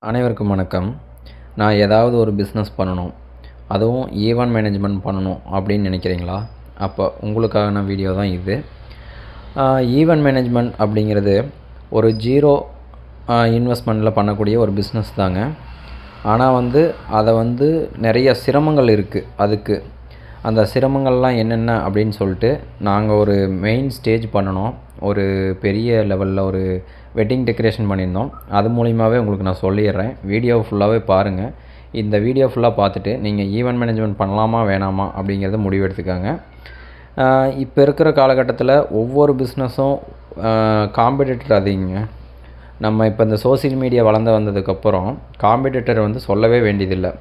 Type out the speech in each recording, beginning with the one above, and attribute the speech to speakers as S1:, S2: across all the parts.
S1: அனைவருக்கும் வணக்கம். நான் ஏதாவது ஒரு பிஸ்னஸ் பண்ணணும். அதுவும் ஈவென்ட் மேனேஜ்மெண்ட் பண்ணணும் அப்படின்னு நினைக்கிறீங்களா? அப்போ உங்களுக்கான வீடியோ தான் இது. ஈவென்ட் மேனேஜ்மெண்ட் அப்படிங்கிறது ஒரு ஜீரோ இன்வெஸ்ட்மெண்ட்டில் பண்ணக்கூடிய ஒரு பிஸ்னஸ் தாங்க. ஆனால் அதை நிறைய சிரமங்கள் இருக்குது அதுக்கு. அந்த சிரமங்கள்லாம் என்னென்ன அப்படின்னு சொல்லிட்டு நாங்கள் ஒரு மெயின் ஸ்டேஜ் பண்ணினோம். ஒரு பெரிய லெவலில் ஒரு வெட்டிங் டெக்கரேஷன் பண்ணியிருந்தோம். அது மூலிமாவே உங்களுக்கு நான் சொல்லிடுறேன். வீடியோ ஃபுல்லாகவே பாருங்கள். இந்த வீடியோ ஃபுல்லாக பார்த்துட்டு நீங்கள் ஈவென்ட் மேனேஜ்மெண்ட் பண்ணலாமா வேணாமா அப்படிங்கிறத முடிவு எடுத்துக்காங்க. இப்போ இருக்கிற காலகட்டத்தில் ஒவ்வொரு பிஸ்னஸும் காம்படிட்டர் அதிகங்க. நம்ம இப்போ இந்த சோசியல் மீடியா வந்ததுக்கப்புறம் காம்படிட்டர் சொல்லவே வேண்டியதில்லை.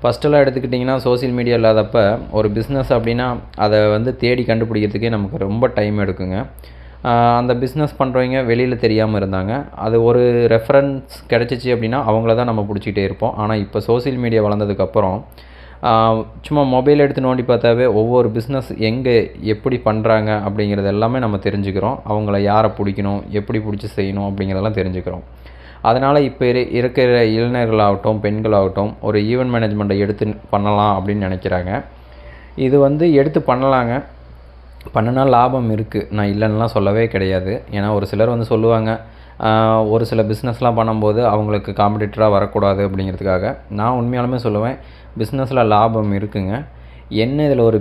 S1: ஃபஸ்ட்டெல்லாம் எடுத்துக்கிட்டிங்கன்னா சோசியல் மீடியா இல்லாதப்போ ஒரு பிஸ்னஸ் அப்படின்னா அதை தேடி கண்டுபிடிக்கிறதுக்கே நமக்கு ரொம்ப டைம் எடுக்குங்க. அந்த பிஸ்னஸ் பண்ணுறவங்க வெளியில் தெரியாமல் இருந்தாங்க. அது ஒரு ரெஃபரன்ஸ் கிடச்சிச்சு அப்படின்னா அவங்கள தான் நம்ம பிடிச்சிக்கிட்டே இருப்போம். ஆனால் இப்போ சோசியல் மீடியா வளர்ந்ததுக்கப்புறம் சும்மா மொபைல் எடுத்து நோண்டி பார்த்தாவே ஒவ்வொரு பிஸ்னஸ் எங்கே எப்படி பண்ணுறாங்க அப்படிங்கிறது எல்லாமே நம்ம தெரிஞ்சுக்கிறோம். அவங்கள யாரை பிடிக்கணும், எப்படி பிடிச்சி செய்யணும் அப்படிங்கிறதெல்லாம் தெரிஞ்சுக்கிறோம். அதனால் இப்போ இருக்கிற இளைஞர்களாகட்டும், பெண்களாகட்டும் ஒரு ஈவென்ட் மேனேஜ்மெண்ட்டை எடுத்து பண்ணலாம் அப்படின்னு நினைக்கிறாங்க. இது எடுத்து பண்ணலாங்க. பண்ணினா லாபம் இருக்குது. நான் இல்லைன்னுலாம் சொல்லவே கிடையாது. ஏன்னா ஒரு சிலர் சொல்லுவாங்க, ஒரு சில பிஸ்னஸ்லாம் பண்ணும்போது அவங்களுக்கு காம்படிட்டராக வரக்கூடாது அப்படிங்கிறதுக்காக. நான் உண்மையாலுமே சொல்லுவேன், பிஸ்னஸில் லாபம் இருக்குங்க. என்ன இதில் ஒரு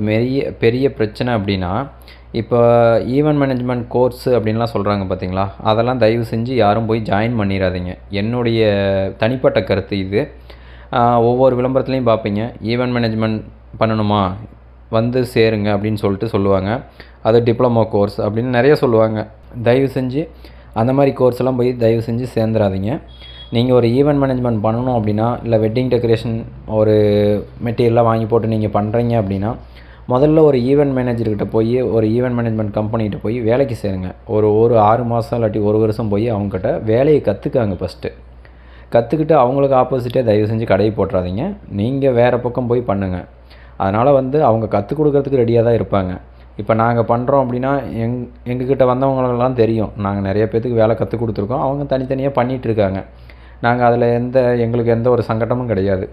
S1: பெரிய பிரச்சனை அப்படின்னா, இப்போ ஈவென்ட் மேனேஜ்மெண்ட் கோர்ஸு அப்படின்லாம் சொல்கிறாங்க பார்த்தீங்களா, அதெல்லாம் தயவு செஞ்சு யாரும் போய் ஜாயின் பண்ணிடாதீங்க. என்னுடைய தனிப்பட்ட கருத்து இது. ஒவ்வொரு விளம்பரத்துலேயும் பார்ப்பீங்க, ஈவென்ட் மேனேஜ்மெண்ட் பண்ணணுமா சேருங்க அப்படின்னு சொல்லுவாங்க. அது டிப்ளமோ கோர்ஸ் அப்படின்னு நிறைய சொல்லுவாங்க. தயவு செஞ்சு அந்த மாதிரி கோர்ஸ்லாம் போய் தயவு செஞ்சு சேர்ந்துடாதீங்க. நீங்கள் ஒரு ஈவென்ட் மேனேஜ்மெண்ட் பண்ணணும் அப்படின்னா, இல்லை வெட்டிங் டெக்கரேஷன் ஒரு மெட்டீரியலாக வாங்கி போட்டு நீங்கள் பண்ணுறீங்க அப்படின்னா, முதல்ல ஒரு ஈவென்ட் மேனேஜர்கிட்ட போய் ஒரு ஈவென்ட் மேனேஜ்மெண்ட் கம்பெனிகிட்ட போய் வேலைக்கு சேருங்க. ஒரு 6 மாதம் இல்லாட்டி 1 வருஷம் போய் அவங்ககிட்ட வேலையை கற்றுக்காங்க ஃபஸ்ட்டு. கற்றுக்கிட்டு அவங்களுக்கு ஆப்போசிட்டே தயவு செஞ்சு கடையை போட்டுறாதீங்க. நீங்கள் வேறு பக்கம் போய் பண்ணுங்கள். அதனால் அவங்க கற்றுக் கொடுக்கறதுக்கு ரெடியாக தான் இருப்பாங்க. இப்போ நாங்கள் பண்ணுறோம் அப்படின்னா எங்ககிட்ட வந்தவங்களெல்லாம் தெரியும். நாங்கள் நிறைய பேர்த்துக்கு வேலை கற்றுக் கொடுத்துருக்கோம். அவங்க தனித்தனியாக பண்ணிகிட்ருக்காங்க. நாங்கள் அதில் எங்களுக்கு எந்த ஒரு சங்கடமும் கிடையாது.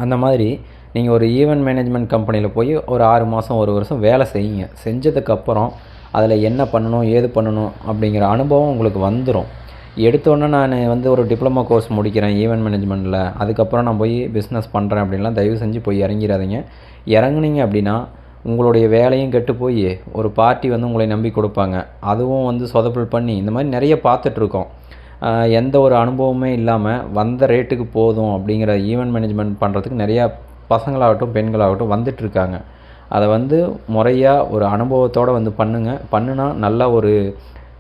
S1: அந்த மாதிரி நீங்கள் ஒரு ஈவென்ட் மேனேஜ்மெண்ட் கம்பெனியில் போய் ஒரு 6 மாதம் 1 வருஷம் வேலை செய்யுங்க. செஞ்சதுக்கப்புறம் அதில் என்ன பண்ணணும், ஏது பண்ணணும் அப்படிங்கிற அனுபவம் உங்களுக்கு வந்துடும். எடுத்தோடனே நான் ஒரு டிப்ளமோ கோர்ஸ் முடிக்கிறேன் ஈவென்ட் மேனேஜ்மெண்ட்டில், அதுக்கப்புறம் நான் போய் பிஸ்னஸ் பண்ணுறேன் அப்படின்லாம் தயவு செஞ்சு போய் இறங்கிடாதீங்க. இறங்குனீங்க அப்படின்னா உங்களுடைய வேலையும் கெட்டு போய் ஒரு பார்ட்டி உங்களை நம்பி கொடுப்பாங்க. அதுவும் சொதப்பல் பண்ணி இந்த மாதிரி நிறைய பார்த்துட்ருக்கோம். எந்த ஒரு அனுபவமே இல்லாமல் வந்த ரேட்டுக்கு போதும் அப்படிங்கிற ஈவென்ட் மேனேஜ்மெண்ட் பண்ணுறதுக்கு நிறையா பசங்களாகட்டும் பெண்களாகட்டும் வந்துட்டுருக்காங்க. அதை முறையாக ஒரு அனுபவத்தோடு பண்ணுங்கள். பண்ணுனா நல்லா ஒரு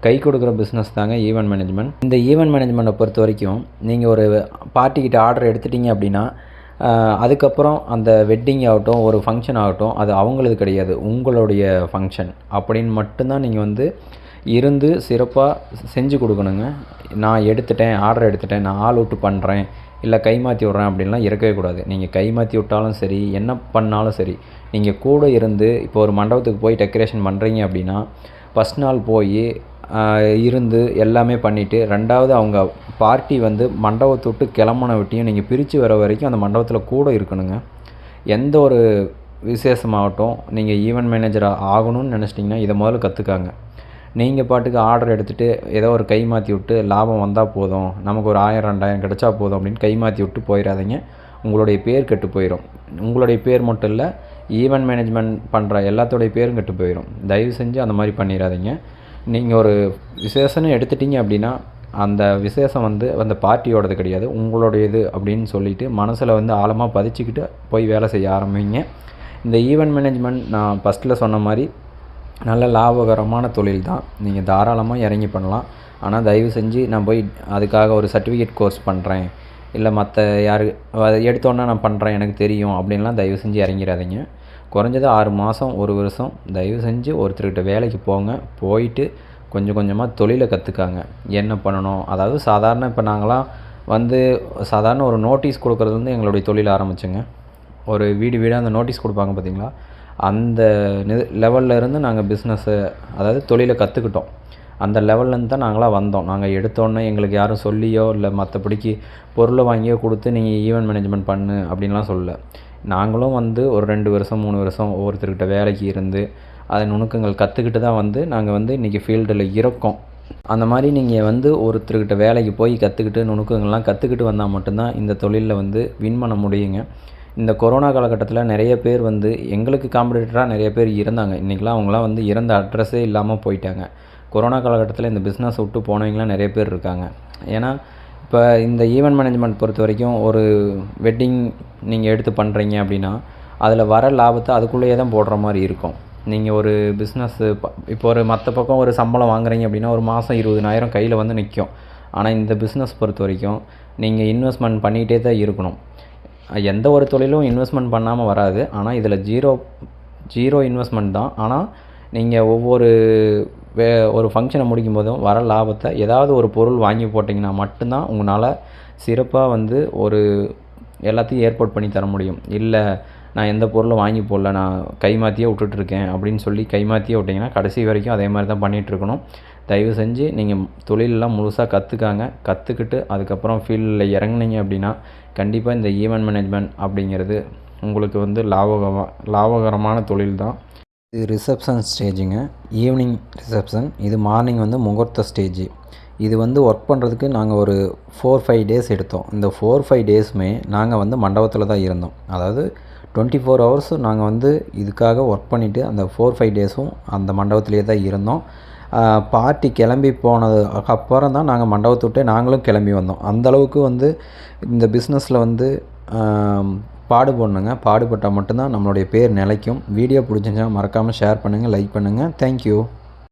S1: கை கொடுக்குற பிஸ்னஸ் தாங்க ஈவென்ட் மேனேஜ்மெண்ட். இந்த ஈவென்ட் மேனேஜ்மெண்ட்டை பொறுத்த வரைக்கும் நீங்கள் ஒரு பார்ட்டிக்கிட்ட ஆர்டர் எடுத்துட்டீங்க அப்படின்னா, அதுக்கப்புறம் அந்த வெட்டிங் ஆகட்டும், ஒரு ஃபங்க்ஷன் ஆகட்டும், அது அவங்களது கிடையாது, உங்களுடைய ஃபங்க்ஷன் அப்படின்னு மட்டும்தான் நீங்கள் இருந்து சிறப்பாக செஞ்சு கொடுக்கணுங்க. நான் ஆர்டர் எடுத்துட்டேன், நான் ஆள் விட்டு பண்ணுறேன், இல்லை கை மாற்றி விட்றேன் அப்படின்லாம் இருக்கவே கூடாது. நீங்கள் கை மாற்றி விட்டாலும் சரி, என்ன பண்ணாலும் சரி, நீங்கள் கூட இருந்து இப்போ ஒரு மண்டபத்துக்கு போய் டெக்கரேஷன் பண்ணுறீங்க அப்படின்னா, ஃபஸ்ட் நாள் போய் இருந்து எல்லாமே பண்ணிவிட்டு, ரெண்டாவது அவங்க பார்ட்டி மண்டபத்தை விட்டு கிளம்புன விட்டியும் நீங்கள் பிரித்து வர வரைக்கும் அந்த மண்டபத்தில் கூட இருக்கணுங்க. எந்த ஒரு விசேஷமாகட்டும், நீங்கள் ஈவென்ட் மேனேஜராக ஆகணும்னு நினச்சிட்டிங்கன்னா இதை முதல்ல கற்றுக்காங்க. நீங்கள் பாட்டுக்கு ஆர்டர் எடுத்துகிட்டு ஏதோ ஒரு கை மாற்றி விட்டு லாபம் வந்தால் போதும், நமக்கு ஒரு 1000 2000 கிடச்சா போதும் அப்படின்னு கை மாற்றி விட்டு போயிடாதீங்க. உங்களுடைய பேர் கெட்டு போயிடும். உங்களுடைய பேர் மட்டும் இல்லை, ஈவென்ட் மேனேஜ்மெண்ட் பண்ணுற எல்லாத்தோடைய பேரும் கெட்டு போயிடும். தயவு செஞ்சு அந்த மாதிரி பண்ணிடாதீங்க. நீங்கள் ஒரு விசேஷம்னு எடுத்துட்டிங்க அப்படின்னா, அந்த விசேஷம் அந்த பார்ட்டியோடது கிடையாது, உங்களுடையது அப்படின்னு சொல்லிவிட்டு மனசில் ஆழமாக பதிச்சுக்கிட்டு போய் வேலை செய்ய ஆரம்பிங்க. இந்த ஈவென்ட் மேனேஜ்மெண்ட் நான் ஃபஸ்ட்டில் சொன்ன மாதிரி நல்ல லாபகரமான தொழில் தான். நீங்கள் தாராளமாக இறங்கி பண்ணலாம். ஆனால் தயவு செஞ்சு நான் போய் அதுக்காக ஒரு சர்டிஃபிகேட் கோர்ஸ் பண்ணுறேன், இல்லை மற்ற யார் எடுத்தோன்னே நான் பண்ணுறேன் எனக்கு தெரியும் அப்படின்லாம் தயவு செஞ்சு இறங்கிடாதீங்க. குறைஞ்சது 6 மாதம் 1 வருஷம் தயவு செஞ்சு ஒருத்தர்கிட்ட வேலைக்கு போங்க. போயிட்டு கொஞ்சம் கொஞ்சமாக தொழிலை கற்றுக்காங்க. என்ன பண்ணணும், அதாவது சாதாரண இப்போ நாங்களாம் சாதாரண ஒரு நோட்டீஸ் கொடுக்குறது எங்களுடைய தொழில் ஆரம்பிச்சுங்க. ஒரு வீடாக அந்த நோட்டீஸ் கொடுப்பாங்க பார்த்தீங்களா, அந்த லெவலில் இருந்து நாங்கள் பிஸ்னஸை அதாவது தொழிலை கற்றுக்கிட்டோம். அந்த லெவல்லேருந்து தான் நாங்களாம் வந்தோம். நாங்கள் எடுத்தோன்னே எங்களுக்கு யாரும் சொல்லியோ இல்லை மற்றபடிக்கு பொருளை வாங்கியோ கொடுத்து நீங்கள் ஈவெண்ட் மேனேஜ்மெண்ட் பண்ணு அப்படின்லாம் சொல்லல. நாங்களும் வந்து ஒரு 2 வருஷம் 3 வருஷம் ஒவ்வொருத்தர்கிட்ட வேலைக்கு இருந்து அதன் நுணுக்கங்கள் கற்றுக்கிட்டு தான் வந்து நாங்கள் வந்து இன்றைக்கி ஃபீல்டில் இருக்கோம். அந்த மாதிரி நீங்கள் வந்து ஒருத்தர்கிட்ட வேலைக்கு போய் கற்றுக்கிட்டு நுணுக்கங்கள்லாம் கற்றுக்கிட்டு வந்தால் மட்டும்தான் இந்த தொழிலில் வந்து வின் பண்ண முடியுங்க. இந்த கொரோனா காலகட்டத்தில் நிறைய பேர் வந்து எங்களுக்கு காம்படிட்டராக நிறைய பேர் இருந்தாங்க. இன்றைக்கெலாம் அவங்களாம் வந்து இறந்த அட்ரஸே இல்லாமல் போயிட்டாங்க. கொரோனா காலகட்டத்தில் இந்த பிஸ்னஸ் விட்டு போனவங்களாம் நிறைய பேர் இருக்காங்க. ஏன்னா இப்போ இந்த ஈவெண்ட் மேனேஜ்மெண்ட் பொறுத்த வரைக்கும் ஒரு வெட்டிங் நீங்கள் எடுத்து பண்ணுறீங்க அப்படின்னா அதில் வர லாபத்தை அதுக்குள்ளேயே தான் போடுற மாதிரி இருக்கும். நீங்கள் ஒரு பிஸ்னஸ்ஸு இப்போ ஒரு மற்ற பக்கம் ஒரு சம்பளம் வாங்குறீங்க அப்படின்னா ஒரு மாதம் 20,000 கையில் வந்து நிற்கும். ஆனால் இந்த பிஸ்னஸ் பொறுத்த வரைக்கும் நீங்கள் இன்வெஸ்ட்மெண்ட் பண்ணிகிட்டே தான் இருக்கணும். எந்த ஒரு தொழிலும் இன்வெஸ்ட்மெண்ட் பண்ணாமல் வராது. ஆனால் இதில் ஜீரோ இன்வெஸ்ட்மெண்ட் தான். ஆனால் நீங்கள் ஒவ்வொரு ஒரு ஃபங்க்ஷனை முடிக்கும் போதும் வர லாபத்தை ஏதாவது ஒரு பொருள் வாங்கி போட்டிங்கன்னா மட்டும்தான் உங்களால் சிறப்பாக வந்து ஒரு எல்லாத்தையும் ஏற்பாடு பண்ணி தர முடியும். இல்லை நான் எந்த பொருளும் வாங்கி போடல, நான் கைமாற்றியே விட்டுட்ருக்கேன் அப்படின்னு சொல்லி கைமாற்றியே விட்டிங்கன்னா கடைசி வரைக்கும் அதே மாதிரி தான் பண்ணிகிட்ருக்கணும். தயவு செஞ்சு நீங்கள் தொழிலெலாம் முழுசாக கற்றுக்கிட்டு அதுக்கப்புறம் ஃபீல்டில் இறங்குனீங்க அப்படின்னா கண்டிப்பாக இந்த ஈவெண்ட் மேனேஜ்மெண்ட் அப்படிங்கிறது உங்களுக்கு வந்து லாபகரமான தொழில் தான். இது ரிசப்ஷன் ஸ்டேஜுங்க, ஈவினிங் ரிசப்ஷன். இது மார்னிங் வந்து முகூர்த்த ஸ்டேஜு. இது வந்து ஒர்க் பண்ணுறதுக்கு நாங்கள் ஒரு 4-5 டேஸ் எடுத்தோம். இந்த 4-5 டேஸுமே நாங்கள் வந்து மண்டபத்தில் தான் இருந்தோம். அதாவது 24 ஹவர்ஸும் நாங்கள் வந்து இதுக்காக ஒர்க் பண்ணிவிட்டு அந்த 4-5 டேஸும் அந்த மண்டபத்திலே தான் இருந்தோம். பார்ட்டி கிளம்பி போனதுக்கு அப்புறம் தான் நாங்கள் மண்டபத்தை விட்டே நாங்களும் கிளம்பி வந்தோம். அந்தளவுக்கு வந்து இந்த பிஸ்னஸில் வந்து பாடுபடணுங்க. பாடுபட்டால் மட்டும்தான் நம்மளுடைய பேர் நிலைக்கும். வீடியோ பிடிச்சிருந்துச்சுன்னா மறக்காமல் ஷேர் பண்ணுங்கள், லைக் பண்ணுங்கள். தேங்க்யூ.